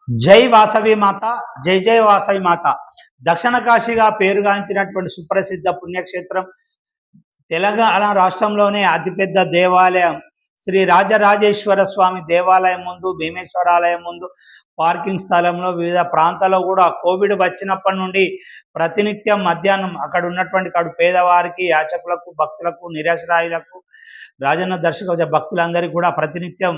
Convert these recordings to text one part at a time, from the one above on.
జై వాసవి మాత, జై జై వాసవి మాత. దక్షిణ కాశీగా పేరుగాంచినటువంటి సుప్రసిద్ధ పుణ్యక్షేత్రం, తెలంగాణ రాష్ట్రంలోనే అతిపెద్ద దేవాలయం శ్రీ రాజరాజేశ్వర స్వామి దేవాలయం ముందు, భీమేశ్వరాలయం ముందు పార్కింగ్ స్థలంలో వివిధ ప్రాంతాల్లో కూడా కోవిడ్ వచ్చినప్పటి నుండి ప్రతినిత్యం మధ్యాహ్నం అక్కడ ఉన్నటువంటి పేదవారికి, యాచకులకు, భక్తులకు, నిరాశ్రాయులకు, రాజన్న దర్శక భక్తులందరికీ కూడా ప్రతినిత్యం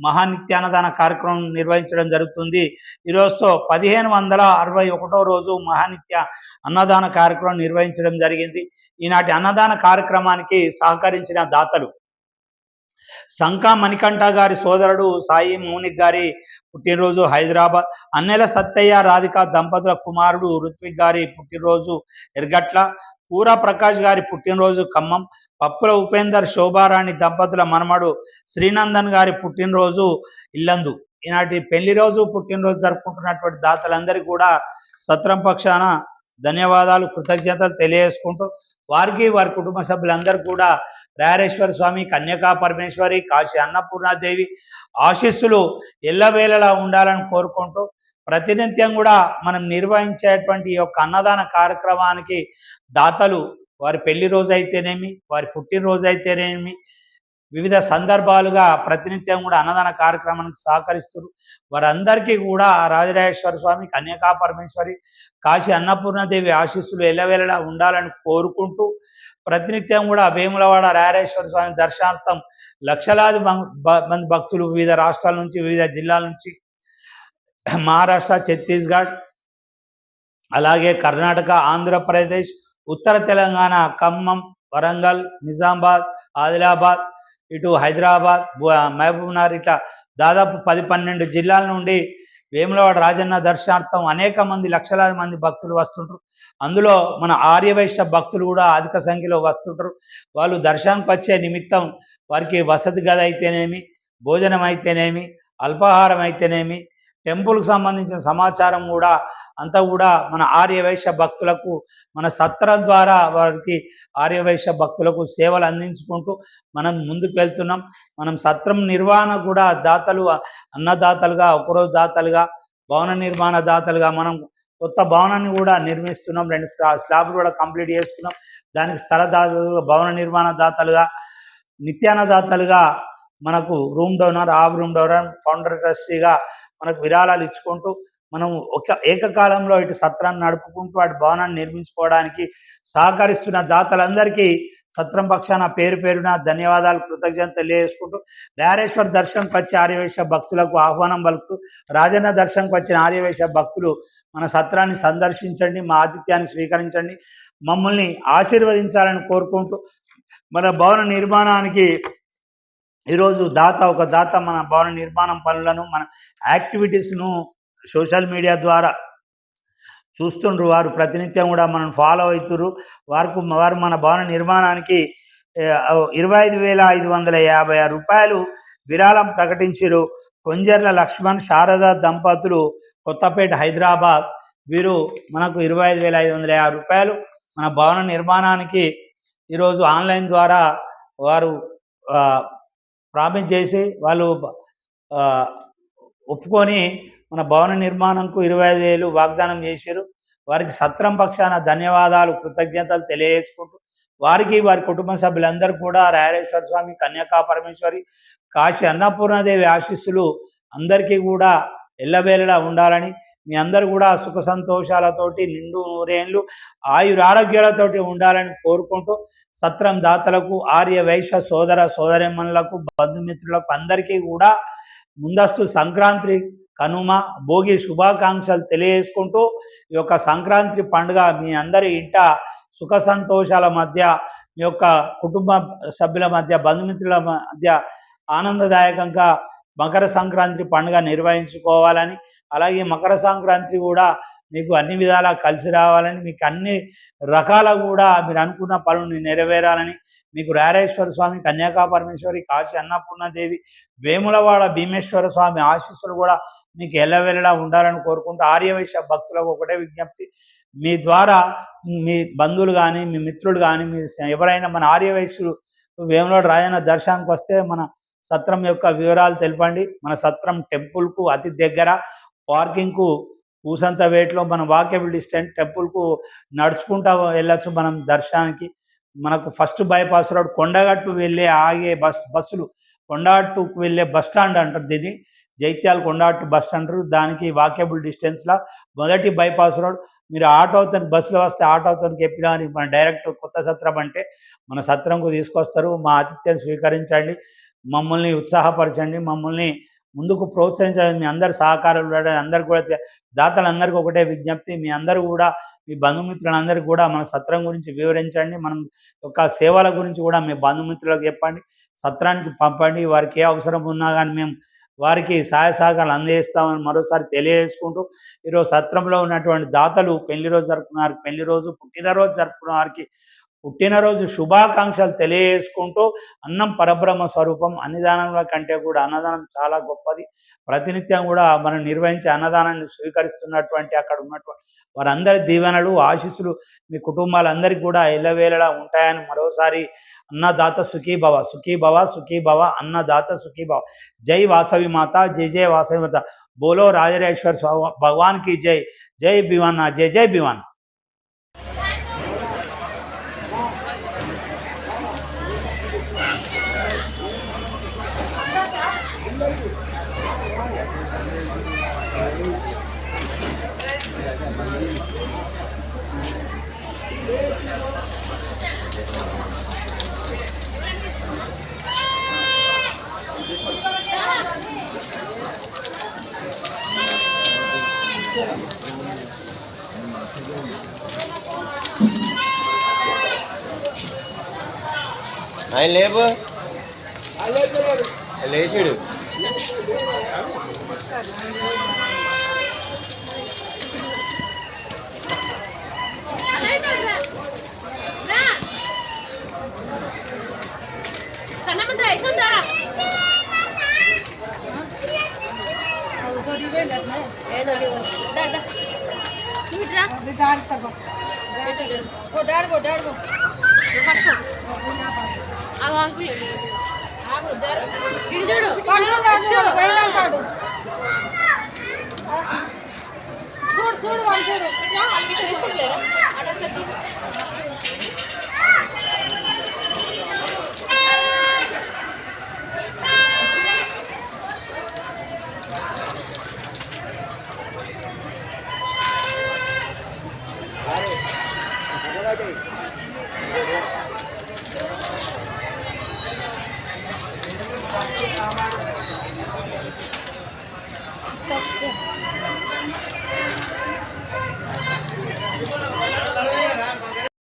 మహానిత్యాన్నదాన కార్యక్రమం నిర్వహించడం జరుగుతుంది. ఈరోజుతో 1561 రోజు మహానిత్య అన్నదాన కార్యక్రమం నిర్వహించడం జరిగింది. ఈనాటి అన్నదాన కార్యక్రమానికి సహకరించిన దాతలు సంకా మణికంఠ గారి సోదరుడు సాయి మౌనిక్ గారి పుట్టినరోజు హైదరాబాద్, అన్నెల సత్తయ్య రాధిక దంపతుల కుమారుడు రుత్విక్ గారి పుట్టినరోజు ఎర్గట్ల, పూరా ప్రకాష్ గారి పుట్టినరోజు ఖమ్మం, పప్పుల ఉపేందర్ శోభారాణి దంపతుల మనమడు శ్రీనందన్ గారి పుట్టినరోజు ఇల్లందు. ఈనాటి పెళ్లి రోజు, పుట్టినరోజు జరుపుకుంటున్నటువంటి దాతలందరికీ కూడా సత్రం పక్షాన ధన్యవాదాలు, కృతజ్ఞతలు తెలియజేసుకుంటూ వారికి, వారి కుటుంబ సభ్యులందరూ కూడా రాయరేశ్వర స్వామి, కన్యకా పరమేశ్వరి, కాశీ అన్నపూర్ణాదేవి ఆశీస్సులు ఎల్లవేళలా ఉండాలని కోరుకుంటూ ప్రతినిత్యం కూడా మనం నిర్వహించేటువంటి ఈ యొక్క అన్నదాన కార్యక్రమానికి దాతలు వారి పెళ్లి రోజు అయితేనేమి, వారి పుట్టినరోజు అయితేనేమి, వివిధ సందర్భాలుగా ప్రతినిత్యం కూడా అన్నదాన కార్యక్రమానికి సహకరిస్తారు. వారందరికీ కూడా రాజరాజేశ్వర స్వామి, కన్యకా పరమేశ్వరి, కాశీ అన్నపూర్ణాదేవి ఆశీస్సులు ఎల్లవేళలా ఉండాలని కోరుకుంటూ ప్రతినిత్యం కూడా వేములవాడ రాయరేశ్వర స్వామి దర్శనార్థం లక్షలాది మంది భక్తులు వివిధ రాష్ట్రాల నుంచి, వివిధ జిల్లాల నుంచి, మహారాష్ట్ర, ఛత్తీస్గఢ్, అలాగే కర్ణాటక, ఆంధ్రప్రదేశ్, ఉత్తర తెలంగాణ, ఖమ్మం, వరంగల్, నిజామాబాద్, ఆదిలాబాద్, ఇటు హైదరాబాద్, మహబూబ్నగర్, ఇట్లా దాదాపు 10-12 జిల్లాల నుండి వేములవాడ రాజన్న దర్శనార్థం అనేక మంది, లక్షలాది మంది భక్తులు వస్తుంటారు. అందులో మన ఆర్యవైశ్య భక్తులు కూడా అధిక సంఖ్యలో వస్తుంటారు. వాళ్ళు దర్శనానికి వచ్చే నిమిత్తం వారికి వసతి గది అయితేనేమి, భోజనం అయితేనేమి, అల్పాహారం అయితేనేమి, టెంపుల్కి సంబంధించిన సమాచారం కూడా అంతా కూడా మన ఆర్యవైశ్య భక్తులకు, మన సత్రం ద్వారా వారికి ఆర్యవైశ్య భక్తులకు సేవలు అందించుకుంటూ మనం ముందుకు వెళ్తున్నాం. మనం సత్రం నిర్వహణ కూడా దాతలు, అన్నదాతలుగా, ఒకరోజు దాతలుగా, భవన నిర్మాణ దాతలుగా మనం కొత్త భవనాన్ని కూడా నిర్మిస్తున్నాం. 2 స్లాబ్లు కూడా కంప్లీట్ చేసుకున్నాం. దానికి స్థల దాతలుగా, భవన నిర్మాణ దాతలుగా, నిత్యాన్న దాతలుగా మనకు room donor, room donor, founder ట్రస్టీగా మనకు విరాళాలు ఇచ్చుకుంటూ మనం ఏకకాలంలో ఇటు సత్రాన్ని నడుపుకుంటూ అటు భవనాన్ని నిర్మించుకోవడానికి సహకరిస్తున్న దాతలందరికీ సత్రం పక్షాన పేరు పేరున ధన్యవాదాలు, కృతజ్ఞతలు తెలియజేసుకుంటూ రాయరేశ్వర దర్శనంకి వచ్చే ఆర్యవైశ్య భక్తులకు ఆహ్వానం పలుకుతూ రాజన్న దర్శనంకి వచ్చిన ఆర్యవైశ్య భక్తులు మన సత్రాన్ని సందర్శించండి, మా ఆతిథ్యాన్ని స్వీకరించండి, మమ్మల్ని ఆశీర్వదించాలని కోరుకుంటూ మన భవన నిర్మాణానికి ఈరోజు ఒక దాత మన భవన నిర్మాణం పనులను, మన యాక్టివిటీస్ను సోషల్ మీడియా ద్వారా చూస్తుండ్రు. వారు ప్రతినిత్యం కూడా మనం ఫాలో అవుతున్నారు. వారు మన భవన నిర్మాణానికి 25,556 రూపాయలు విరాళం ప్రకటించారు. కొంజర్ల లక్ష్మణ్, శారద దంపతులు, కొత్తపేట, హైదరాబాద్. వీరు మనకు 25,556 రూపాయలు మన భవన నిర్మాణానికి ఈరోజు ఆన్లైన్ ద్వారా వారు ప్రామిస్ చేసి వాళ్ళు ఒప్పుకొని మన భవన నిర్మాణంకు 25,000 వాగ్దానం చేశారు. వారికి సత్రం పక్షాన ధన్యవాదాలు, కృతజ్ఞతలు తెలియజేసుకుంటూ వారికి, వారి కుటుంబ సభ్యులందరూ కూడా రాయరేశ్వర స్వామి, కన్యకా పరమేశ్వరి, కాశీ అన్నపూర్ణాదేవి ఆశీస్సులు అందరికీ కూడా ఎల్లవేళలా ఉండాలని, మీ అందరూ కూడా సుఖ సంతోషాలతోటి, నిండు నూరేళ్ళు ఆయురారోగ్యాలతోటి ఉండాలని కోరుకుంటూ సత్రం దాతలకు, ఆర్య వైశ్య సోదర సోదరిమణులకు, బంధుమిత్రులకు అందరికీ కూడా ముందస్తు సంక్రాంతి, కనుమ, భోగి శుభాకాంక్షలు తెలియజేసుకుంటూ ఈ యొక్క సంక్రాంతి పండుగ మీ అందరి ఇంట సుఖ సంతోషాల మధ్య, మీ యొక్క కుటుంబ సభ్యుల మధ్య, బంధుమిత్రుల మధ్య ఆనందదాయకంగా మకర సంక్రాంతి పండుగ నిర్వహించుకోవాలని, అలాగే మకర సంక్రాంతి కూడా మీకు అన్ని విధాలా కలిసి రావాలని, మీకు అన్ని రకాల కూడా మీరు అనుకున్న పనులు నెరవేరాలని, మీకు రాయరేశ్వర స్వామి, కన్యకా పరమేశ్వరి, కాశీ అన్నపూర్ణాదేవి, వేములవాడ భీమేశ్వర స్వామి ఆశీస్సులు కూడా మీకు ఎల్లవేళలా ఉండాలని కోరుకుంటూ ఆర్యవైశ్య భక్తులకు ఒకటే విజ్ఞప్తి, మీ ద్వారా మీ బంధువులు కానీ, మీ మిత్రులు కానీ, మీ ఎవరైనా మన ఆర్యవైశ్యులు వేములవాడ రాజన్న దర్శనానికి వస్తే మన సత్రం యొక్క వివరాలు తెలపండి. మన సత్రం టెంపుల్కు అతి దగ్గర పార్కింగ్కు పూసంతపేటలో మనం వాకేబుల్ డిస్టెన్స్, టెంపుల్కు నడుచుకుంటా వెళ్ళొచ్చు మనం దర్శనానికి. మనకు ఫస్ట్ బైపాస్ రోడ్ కొండగట్టు వెళ్ళే ఆగే బస్సులు కొండగట్టుకు వెళ్ళే బస్ స్టాండ్ అంటారు దీన్ని, జైత్యాల కొండగట్టు బస్ స్టాండ్. దానికి వాకేబుల్ డిస్టెన్స్లో మొదటి బైపాస్ రోడ్. మీరు ఆటోతో బస్సులో వస్తే ఆటోతో ఎప్పినా కానీ మన డైరెక్ట్ కొత్త సత్రం అంటే మన సత్రంకు తీసుకొస్తారు. మా ఆతిథ్యం స్వీకరించండి, మమ్మల్ని ఉత్సాహపరచండి, మమ్మల్ని ముందుకు ప్రోత్సహించండి. మీ అందరి సహకారాలు అందరికి కూడా దాతలందరికీ ఒకటే విజ్ఞప్తి, మీ అందరూ కూడా మీ బంధుమిత్రులందరికీ కూడా మన సత్రం గురించి వివరించండి. మనం యొక్క సేవల గురించి కూడా మీ బంధుమిత్రులకు చెప్పండి, సత్రానికి పంపండి. వారికి ఏ అవసరం ఉన్నా కానీ మేము వారికి సహాయ సహకారాలు అందజేస్తామని మరోసారి తెలియజేసుకుంటూ, ఈరోజు సత్రంలో ఉన్నటువంటి దాతలు పెళ్లి రోజు జరుపుకున్న వారికి పెళ్లి రోజు, పుట్టినరోజు జరుపుకున్న వారికి పుట్టినరోజు శుభాకాంక్షలు తెలియజేసుకుంటూ, అన్నం పరబ్రహ్మ స్వరూపం, అన్నదానాల కంటే కూడా అన్నదానం చాలా గొప్పది. ప్రతినిత్యం కూడా మనం నిర్వహించే అన్నదానాన్ని స్వీకరిస్తున్నటువంటి అక్కడ ఉన్నటువంటి వారందరి దీవెనలు ఆశీస్సులు మీ కుటుంబాలందరికీ కూడా ఎల్లవేళలా ఉంటాయని మరోసారి అన్నదాత సుఖీభవ, సుఖీభవ, సుఖీభవ, అన్నదాత సుఖీభవ. జై వాసవి మాత, జై జై వాసవి మాత. బోలో రాజరాజేశ్వర భగవాన్ की जय. जय भिवाना, जय जय भिवाना. ఆయన లేపు లేచాడు. చూడు చూడు